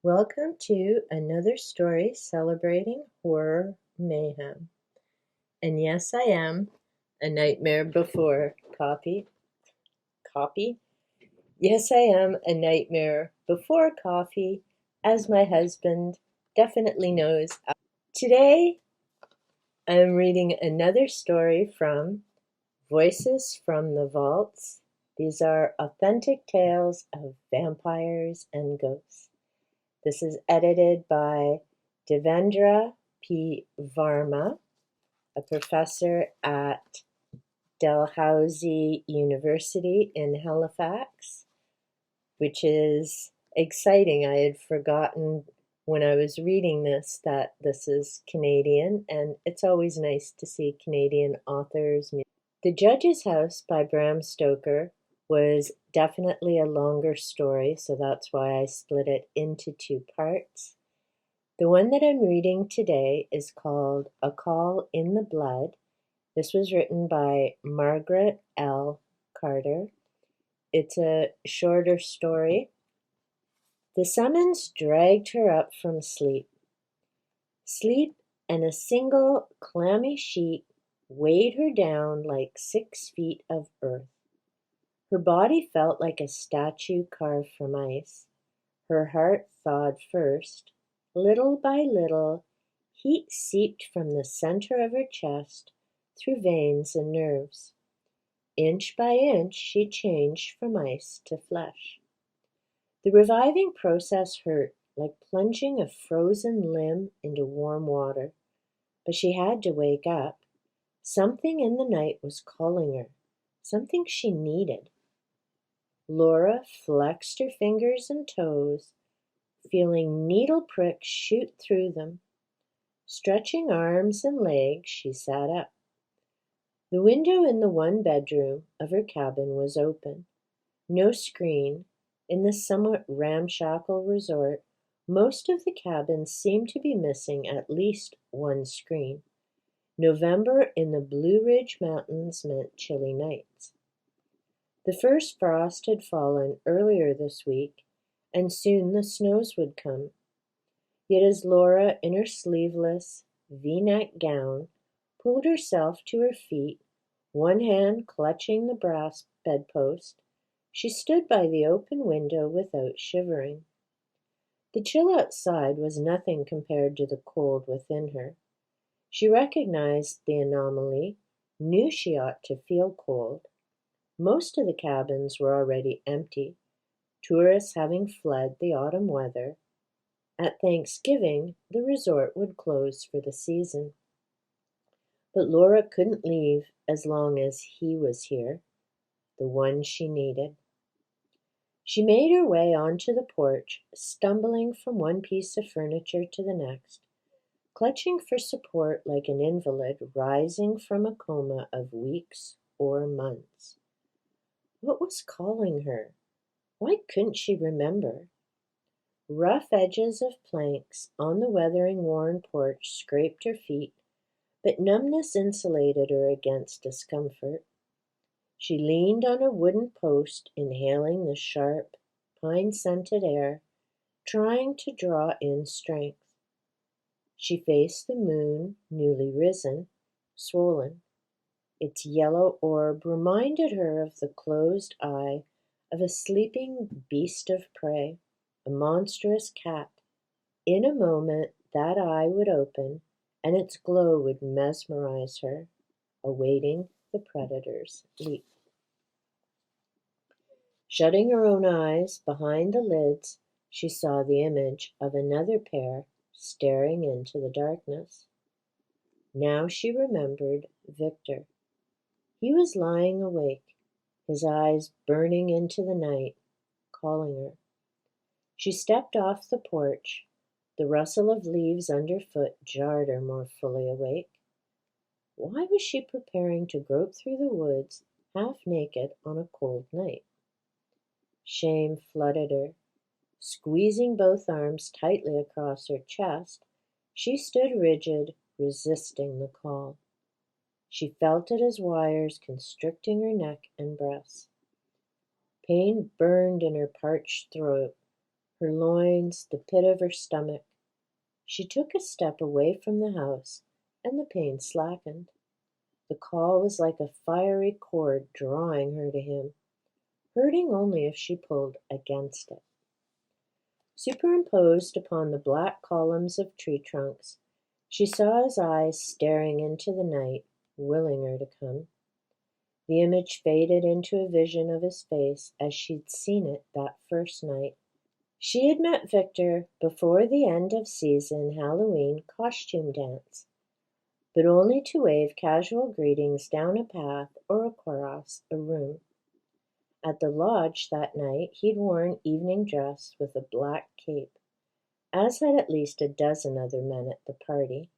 Welcome to another story celebrating horror mayhem. And yes, I am a nightmare before copy. Copy? Yes, I am a nightmare before coffee, as my husband definitely knows. Today, I'm reading another story from Voices from the Vaults. These are authentic tales of vampires and ghosts. This is edited by Devendra P. Varma, a professor at Dalhousie University in Halifax, which is exciting. I had forgotten when I was reading this that this is Canadian, and it's always nice to see Canadian authors. The Judge's House by Bram Stoker was definitely a longer story, so that's why I split it into two parts. The one that I'm reading today is called A Call in the Blood. This was written by Margaret L. Carter. It's a shorter story. The summons dragged her up from sleep. Sleep and a single clammy sheet weighed her down like 6 feet of earth. Her body felt like a statue carved from ice. Her heart thawed first. Little by little, heat seeped from the center of her chest through veins and nerves. Inch by inch, she changed from ice to flesh. The reviving process hurt, like plunging a frozen limb into warm water. But she had to wake up. Something in the night was calling her, something she needed. Laura flexed her fingers and toes, feeling needle pricks shoot through them. Stretching arms and legs, she sat up. The window in the one bedroom of her cabin was open. No screen. In this somewhat ramshackle resort, most of the cabins seemed to be missing at least one screen. November in the Blue Ridge Mountains meant chilly nights. The first frost had fallen earlier this week, and soon the snows would come. Yet as Laura, in her sleeveless, V-neck gown, pulled herself to her feet, one hand clutching the brass bedpost, she stood by the open window without shivering. The chill outside was nothing compared to the cold within her. She recognized the anomaly, knew she ought to feel cold. Most of the cabins were already empty, tourists having fled the autumn weather. At Thanksgiving, the resort would close for the season. But Laura couldn't leave as long as he was here, the one she needed. She made her way onto the porch, stumbling from one piece of furniture to the next, clutching for support like an invalid rising from a coma of weeks or months. What was calling her? Why couldn't she remember? Rough edges of planks on the weathering-worn porch scraped her feet, but numbness insulated her against discomfort. She leaned on a wooden post, inhaling the sharp, pine-scented air, trying to draw in strength. She faced the moon, newly risen, swollen. Its yellow orb reminded her of the closed eye of a sleeping beast of prey, a monstrous cat. In a moment that eye would open, and its glow would mesmerize her, awaiting the predator's leap. Shutting her own eyes behind the lids, she saw the image of another pair staring into the darkness. Now she remembered Victor. He was lying awake, his eyes burning into the night, calling her. She stepped off the porch. The rustle of leaves underfoot jarred her more fully awake. Why was she preparing to grope through the woods, half naked, on a cold night? Shame flooded her. Squeezing both arms tightly across her chest, she stood rigid, resisting the call. She felt it as wires constricting her neck and breasts. Pain burned in her parched throat. her loins, the pit of her stomach. She took a step away from the house, and the pain slackened. The call was like a fiery cord drawing her to him, hurting only if she pulled against it. Superimposed upon the black columns of tree trunks, she saw his eyes staring into the night, willing her to come. The image faded into a vision of his face as she'd seen it that first night. She had met Victor before the end of season Halloween costume dance, but only to wave casual greetings down a path or across a room. At the lodge that night he'd worn evening dress with a black cape, as had at least a dozen other men at the party.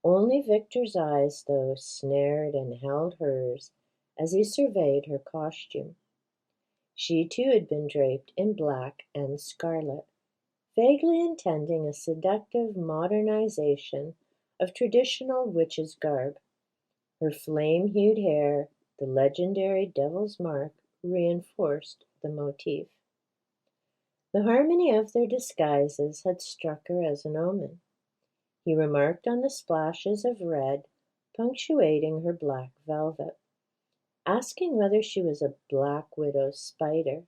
Only Victor's eyes, though, snared and held hers as he surveyed her costume. She too had been draped in black and scarlet, vaguely intending a seductive modernization of traditional witch's garb. Her flame-hued hair, the legendary devil's mark, reinforced the motif. The harmony of their disguises had struck her as an omen. He remarked on the splashes of red punctuating her black velvet, asking whether she was a black widow spider,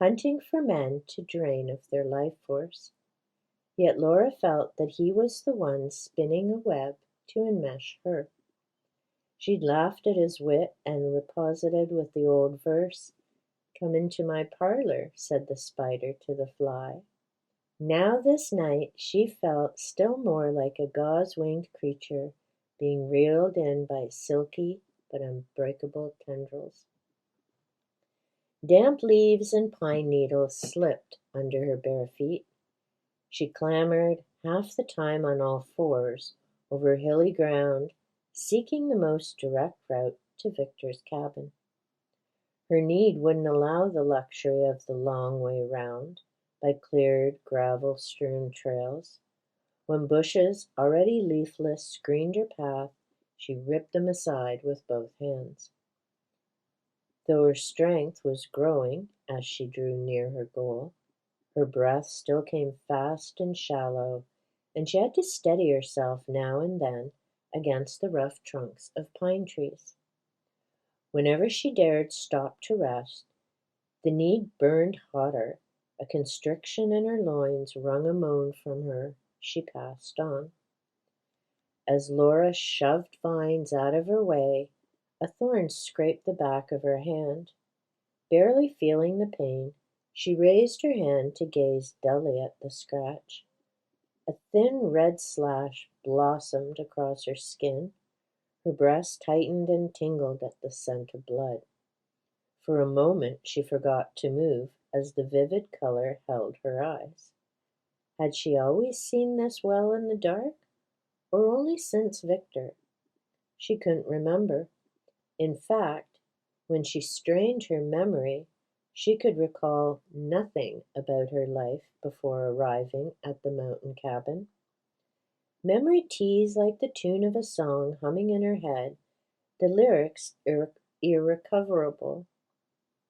hunting for men to drain of their life force. Yet Laura felt that he was the one spinning a web to enmesh her. She'd laughed at his wit and reposited with the old verse, "Come into my parlor," said the spider to the fly. Now this night she felt still more like a gauze-winged creature being reeled in by silky but unbreakable tendrils. Damp leaves and pine needles slipped under her bare feet. She clambered, half the time on all fours, over hilly ground, seeking the most direct route to Victor's cabin. Her need wouldn't allow the luxury of the long way round, by cleared, gravel-strewn trails. When bushes, already leafless, screened her path, she ripped them aside with both hands. Though her strength was growing as she drew near her goal, her breath still came fast and shallow, and she had to steady herself now and then against the rough trunks of pine trees. Whenever she dared stop to rest, the need burned hotter. A constriction in her loins wrung a moan from her. She passed on. As Laura shoved vines out of her way, a thorn scraped the back of her hand. Barely feeling the pain, she raised her hand to gaze dully at the scratch. A thin red slash blossomed across her skin. Her breast tightened and tingled at the scent of blood. For a moment she forgot to move as the vivid color held her eyes. Had she always seen this well in the dark, or only since Victor? She couldn't remember. In fact, when she strained her memory, she could recall nothing about her life before arriving at the mountain cabin. Memory teased like the tune of a song humming in her head, the lyrics irrecoverable.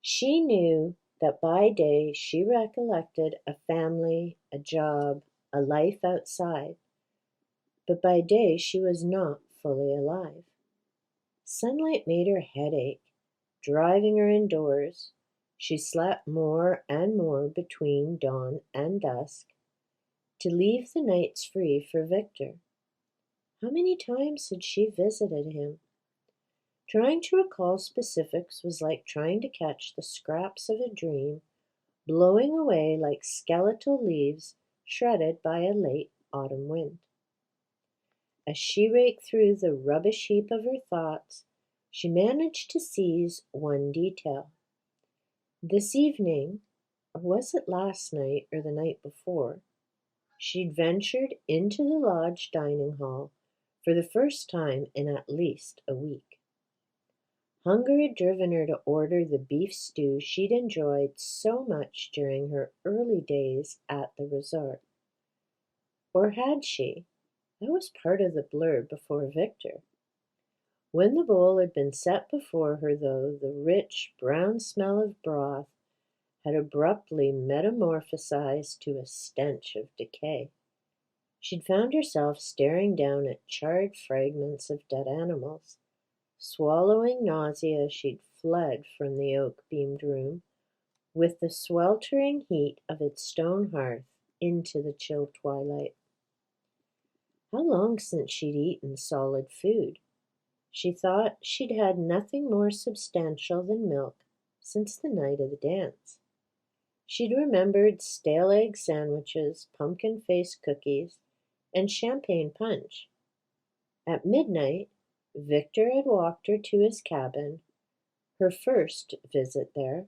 She knew that by day she recollected a family, a job, a life outside, but by day she was not fully alive. Sunlight made her head ache, driving her indoors. She slept more and more between dawn and dusk, to leave the nights free for Victor. How many times had she visited him? Trying to recall specifics was like trying to catch the scraps of a dream blowing away like skeletal leaves shredded by a late autumn wind. As she raked through the rubbish heap of her thoughts, she managed to seize one detail. This evening, or was it last night or the night before, she'd ventured into the lodge dining hall for the first time in at least a week. Hunger had driven her to order the beef stew she'd enjoyed so much during her early days at the resort. Or had she? That was part of the blur before Victor. When the bowl had been set before her, though, the rich, brown smell of broth had abruptly metamorphosized to a stench of decay. She'd found herself staring down at charred fragments of dead animals. Swallowing nausea, she'd fled from the oak-beamed room, with the sweltering heat of its stone hearth, into the chill twilight. How long since she'd eaten solid food? She thought she'd had nothing more substantial than milk since the night of the dance. She'd remembered stale egg sandwiches, pumpkin-faced cookies, and champagne punch. At midnight, Victor had walked her to his cabin, her first visit there.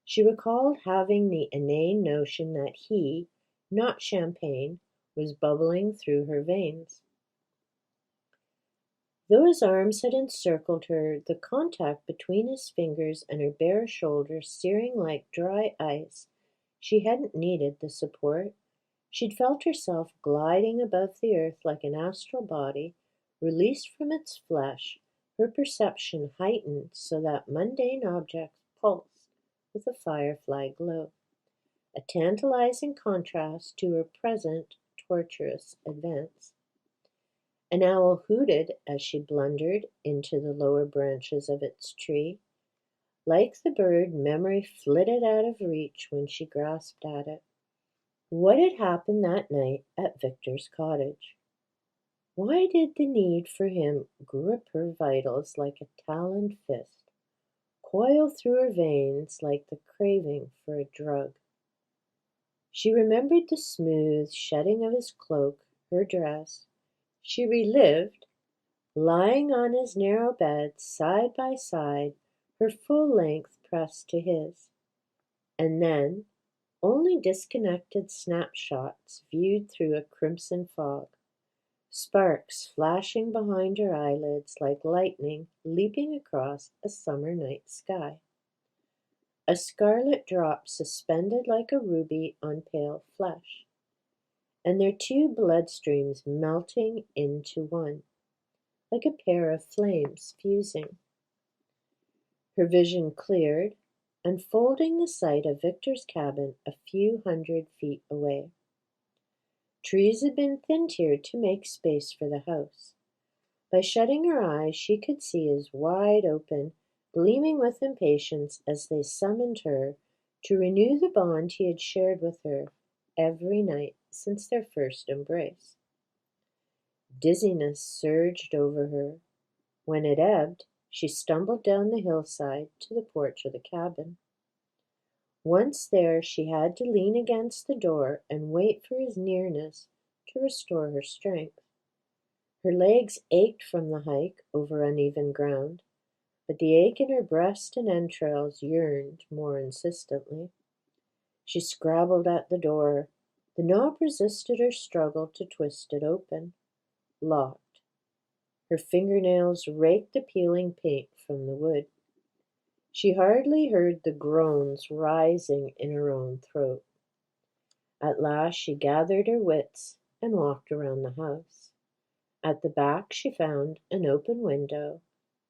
She recalled having the inane notion that he, not champagne, was bubbling through her veins. Though his arms had encircled her, the contact between his fingers and her bare shoulders searing like dry ice, she hadn't needed the support. She'd felt herself gliding above the earth like an astral body, released from its flesh, her perception heightened so that mundane objects pulsed with a firefly glow, a tantalizing contrast to her present torturous advance. An owl hooted as she blundered into the lower branches of its tree. Like the bird, memory flitted out of reach when she grasped at it. What had happened that night at Victor's cottage? Why did the need for him grip her vitals like a taloned fist, coil through her veins like the craving for a drug? She remembered the smooth shedding of his cloak, her dress. She relived, lying on his narrow bed, side by side, her full length pressed to his. And then, only disconnected snapshots viewed through a crimson fog, sparks flashing behind her eyelids like lightning leaping across a summer night sky. A scarlet drop suspended like a ruby on pale flesh, and their two bloodstreams melting into one, like a pair of flames fusing. Her vision cleared, unfolding the sight of Victor's cabin a few 100 feet away. Trees had been thin-tiered to make space for the house. By shutting her eyes, she could see his wide open, gleaming with impatience as they summoned her to renew the bond he had shared with her every night since their first embrace. Dizziness surged over her. When it ebbed, she stumbled down the hillside to the porch of the cabin. Once there, she had to lean against the door and wait for his nearness to restore her strength. Her legs ached from the hike over uneven ground, but the ache in her breast and entrails yearned more insistently. She scrabbled at the door. The knob resisted her struggle to twist it open. Locked. Her fingernails raked the peeling paint from the wood. She hardly heard the groans rising in her own throat. At last she gathered her wits and walked around the house. At the back she found an open window,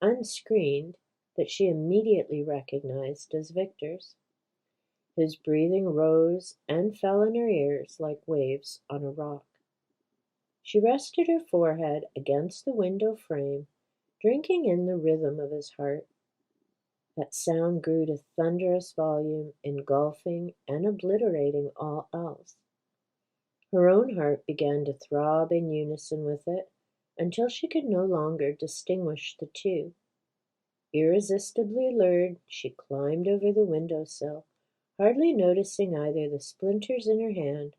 unscreened, that she immediately recognized as Victor's. His breathing rose and fell in her ears like waves on a rock. She rested her forehead against the window frame, drinking in the rhythm of his heart. That sound grew to thunderous volume, engulfing and obliterating all else. Her own heart began to throb in unison with it, until she could no longer distinguish the two. Irresistibly lured, she climbed over the window-sill, hardly noticing either the splinters in her hand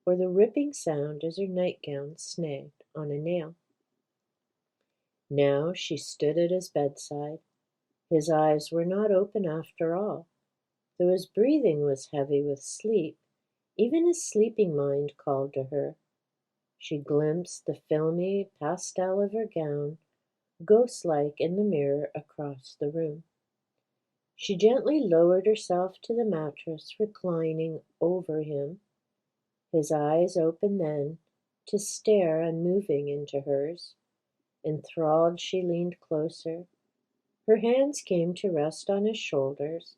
or the ripping sound as her nightgown snagged on a nail. Now she stood at his bedside. His eyes were not open after all. Though his breathing was heavy with sleep, even his sleeping mind called to her. She glimpsed the filmy pastel of her gown, ghost-like in the mirror across the room. She gently lowered herself to the mattress, reclining over him. His eyes opened then, to stare unmoving into hers. Enthralled, she leaned closer. Her hands came to rest on his shoulders.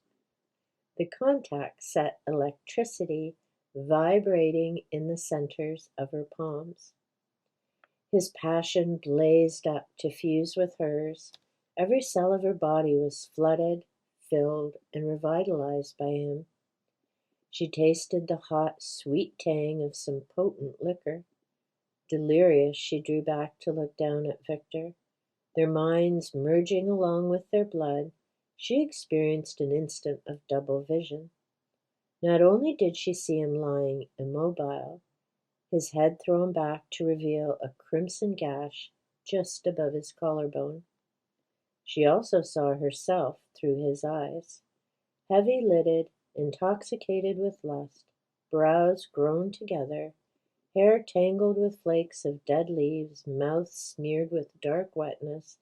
The contact set electricity vibrating in the centers of her palms. His passion blazed up to fuse with hers. Every cell of her body was flooded, filled, and revitalized by him. She tasted the hot, sweet tang of some potent liquor. Delirious, she drew back to look down at Victor. Their minds merging along with their blood, she experienced an instant of double vision. Not only did she see him lying immobile, his head thrown back to reveal a crimson gash just above his collarbone. She also saw herself through his eyes, heavy-lidded, intoxicated with lust, brows grown together, hair tangled with flakes of dead leaves, mouth smeared with dark wetness.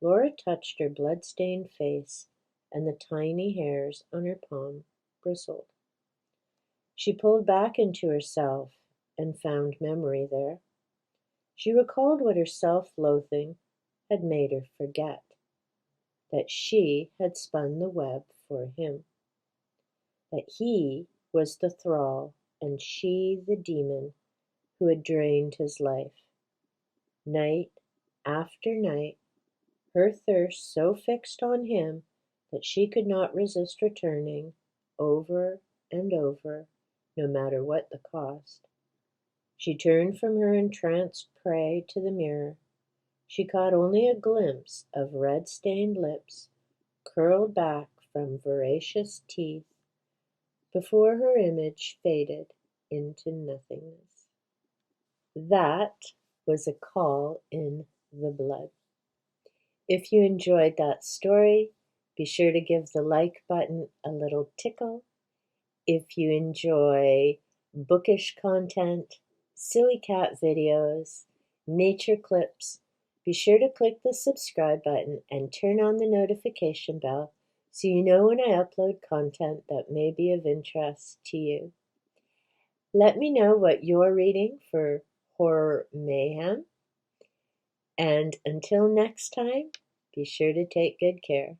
Laura touched her blood-stained face, and the tiny hairs on her palm bristled. She pulled back into herself and found memory there. She recalled what her self-loathing had made her forget, that she had spun the web for him, that he was the thrall and she the demon who had drained his life. Night after night, her thirst so fixed on him that she could not resist returning over and over, no matter what the cost. She turned from her entranced prey to the mirror. She caught only a glimpse of red-stained lips curled back from voracious teeth before her image faded into nothingness. That was A Call in the Blood. If you enjoyed that story, be sure to give the like button a little tickle. If you enjoy bookish content, silly cat videos, nature clips, be sure to click the subscribe button and turn on the notification bell so you know when I upload content that may be of interest to you. Let me know what you're reading for Horror Mayhem. And until next time, be sure to take good care.